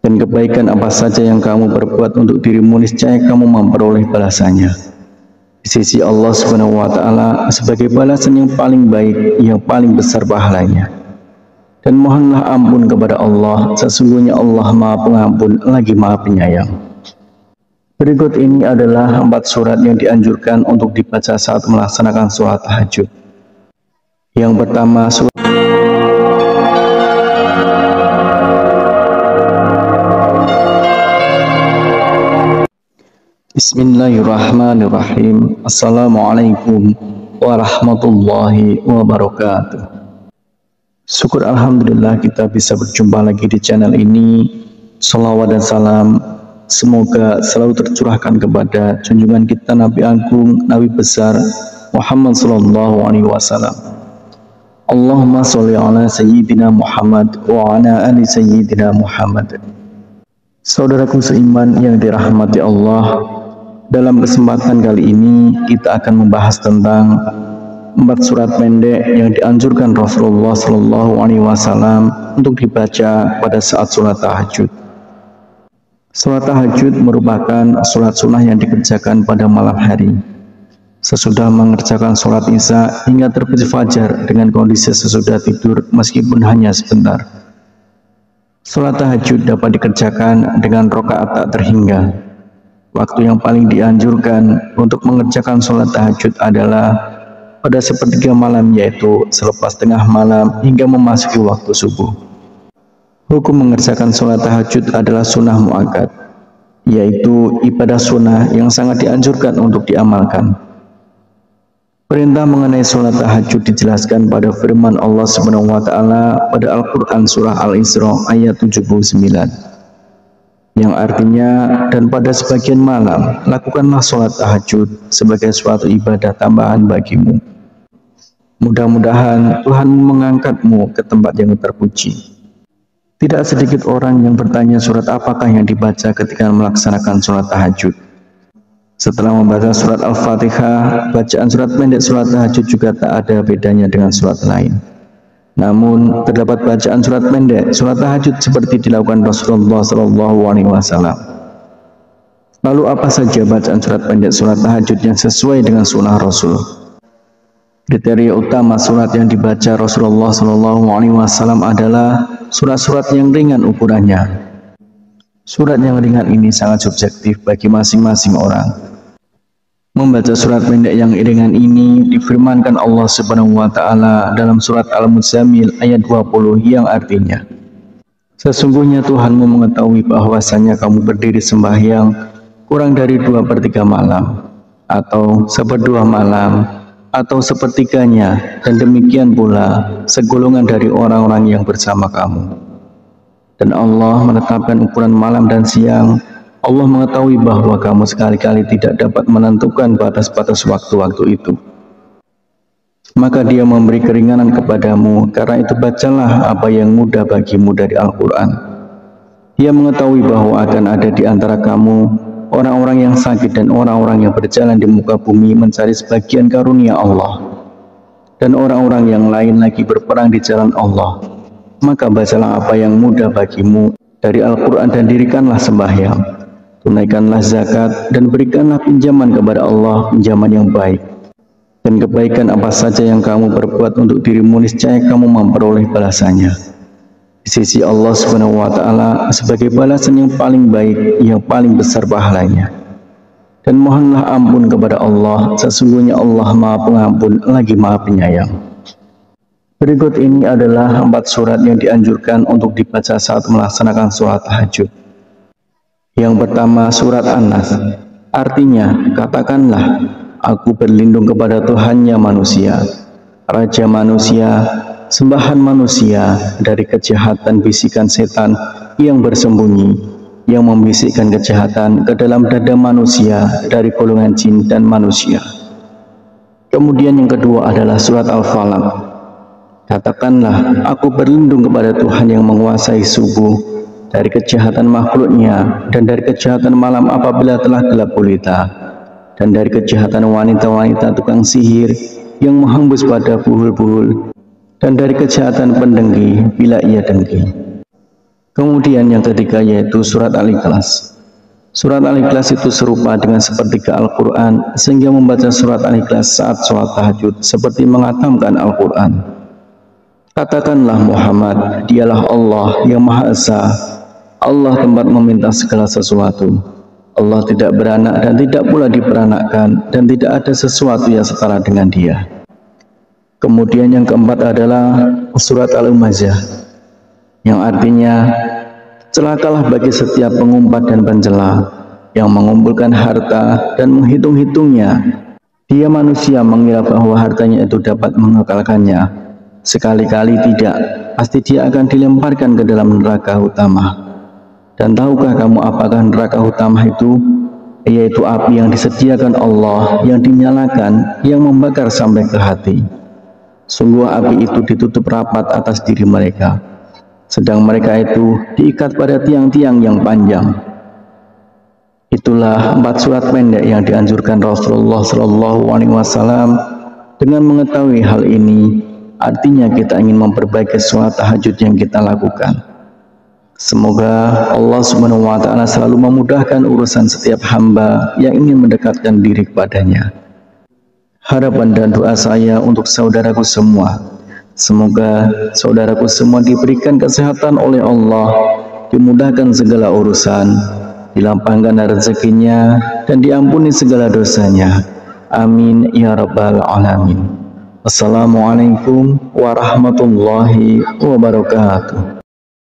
Dan kebaikan apa saja yang kamu perbuat untuk dirimu, niscaya kamu memperoleh balasannya di sisi Allah Subhanahu wa Ta'ala sebagai balasan yang paling baik, yang paling besar pahalanya. Dan mohonlah ampun kepada Allah, sesungguhnya Allah Maha Pengampun lagi Maha Penyayang. Berikut ini adalah 4 surat yang dianjurkan untuk dibaca saat melaksanakan sholat tahajud. Yang pertama, surat Bismillahirrahmanirrahim. Assalamualaikum warahmatullahi wabarakatuh. Syukur alhamdulillah kita bisa berjumpa lagi di channel ini. Salawat dan salam semoga selalu tercurahkan kepada junjungan kita Nabi Agung, Nabi besar Muhammad sallallahu alaihi wasallam. Allahumma sholli ala sayyidina Muhammad wa ala ali sayyidina Muhammad. Saudaraku seiman yang dirahmati Allah, dalam kesempatan kali ini kita akan membahas tentang 4 surat pendek yang dianjurkan Rasulullah Shallallahu Alaihi Wasallam untuk dibaca pada saat sholat tahajud. Sholat tahajud merupakan sholat sunnah yang dikerjakan pada malam hari, sesudah mengerjakan sholat isya hingga terbit fajar dengan kondisi sesudah tidur meskipun hanya sebentar. Sholat tahajud dapat dikerjakan dengan rakaat tak terhingga. Waktu yang paling dianjurkan untuk mengerjakan sholat tahajud adalah pada sepertiga malam, yaitu selepas tengah malam hingga memasuki waktu subuh. Hukum mengerjakan sholat tahajud adalah sunnah muakkad, yaitu ibadah sunnah yang sangat dianjurkan untuk diamalkan. Perintah mengenai sholat tahajud dijelaskan pada firman Allah Subhanahu wa Ta'ala pada Al-Quran Surah Al-Isra ayat 79, yang artinya, dan pada sebagian malam lakukanlah sholat tahajud sebagai suatu ibadah tambahan bagimu. Mudah-mudahan Tuhan mengangkatmu ke tempat yang terpuji. Tidak sedikit orang yang bertanya surat apakah yang dibaca ketika melaksanakan sholat tahajud. Setelah membaca surat Al-Fatihah, bacaan surat pendek sholat tahajud juga tak ada bedanya dengan surat lain. Namun, terdapat bacaan surat pendek sholat tahajud seperti dilakukan Rasulullah Shallallahu Alaihi Wasallam. Lalu apa saja bacaan surat pendek sholat tahajud yang sesuai dengan sunnah Rasul? Kriteria utama surat yang dibaca Rasulullah Shallallahu Alaihi Wasallam adalah surat-surat yang ringan ukurannya. Surat yang ringan ini sangat subjektif bagi masing-masing orang. Membaca surat pendek yang ringan ini difirmankan Allah Subhanahu wa Ta'ala dalam surat Al-Muzammil ayat 20 yang artinya, sesungguhnya Tuhanmu mengetahui bahwasanya kamu berdiri sembahyang kurang dari 2/3 malam, atau 1/2 malam, atau sepertiganya, dan demikian pula segolongan dari orang-orang yang bersama kamu. Dan Allah menetapkan ukuran malam dan siang. Allah mengetahui bahwa kamu sekali-kali tidak dapat menentukan batas-batas waktu-waktu itu. Maka Dia memberi keringanan kepadamu, karena itu bacalah apa yang mudah bagimu dari Al-Quran. Dia mengetahui bahwa akan ada di antara kamu orang-orang yang sakit dan orang-orang yang berjalan di muka bumi mencari sebagian karunia Allah, dan orang-orang yang lain lagi berperang di jalan Allah. Maka bacalah apa yang mudah bagimu dari Al-Quran dan dirikanlah sembahyang. Tunaikanlah zakat dan berikanlah pinjaman kepada Allah, pinjaman yang baik. Dan kebaikan apa saja yang kamu perbuat untuk dirimu, niscaya kamu memperoleh balasannya di sisi Allah Subhanahu wa Ta'ala sebagai balasan yang paling baik, yang paling besar pahalanya. Dan mohonlah ampun kepada Allah, sesungguhnya Allah Maha Pengampun lagi Maha Penyayang. Berikut ini adalah 4 surat yang dianjurkan untuk dibaca saat melaksanakan sholat tahajud. Yang pertama, surat An-Nas. Artinya, katakanlah, aku berlindung kepada Tuhannya manusia, Raja manusia, sembahan manusia, dari kejahatan bisikan setan yang bersembunyi, yang membisikkan kejahatan ke dalam dada manusia dari golongan jin dan manusia. Kemudian yang kedua adalah surat Al-Falaq. Katakanlah, aku berlindung kepada Tuhan yang menguasai subuh, dari kejahatan makhluknya, dan dari kejahatan malam apabila telah gelap gulita, dan dari kejahatan wanita-wanita tukang sihir yang menghembus pada buhul-buhul, dan dari kejahatan pendengki bila ia dengki. Kemudian yang ketiga yaitu surat Al-Ikhlas. Surat Al-Ikhlas itu serupa dengan sepertiga Al-Quran, sehingga membaca surat Al-Ikhlas saat sholat tahajud seperti menghatamkan Al-Quran. Katakanlah Muhammad, dialah Allah yang Maha Esa, Allah tempat meminta segala sesuatu. Allah tidak beranak dan tidak pula diperanakkan, dan tidak ada sesuatu yang setara dengan Dia. Kemudian yang keempat adalah surat Al-Humazah, yang artinya celakalah bagi setiap pengumpat dan pencela yang mengumpulkan harta dan menghitung-hitungnya. Dia manusia mengira bahwa hartanya itu dapat mengekalkannya. Sekali-kali tidak, pasti dia akan dilemparkan ke dalam neraka utama. Dan tahukah kamu apakah neraka utama itu? Yaitu api yang disediakan Allah, yang dinyalakan, yang membakar sampai ke hati. Sungguh api itu ditutup rapat atas diri mereka, sedang mereka itu diikat pada tiang-tiang yang panjang. Itulah 4 surat pendek yang dianjurkan Rasulullah SAW. Dengan mengetahui hal ini, artinya kita ingin memperbaiki sholat tahajud yang kita lakukan. Semoga Allah SWT selalu memudahkan urusan setiap hamba yang ingin mendekatkan diri kepadanya. Harapan dan doa saya untuk saudaraku semua, semoga saudaraku semua diberikan kesehatan oleh Allah, dimudahkan segala urusan, dilapangkan rezekinya, dan diampuni segala dosanya. Amin ya rabbal alamin. Assalamualaikum warahmatullahi wabarakatuh.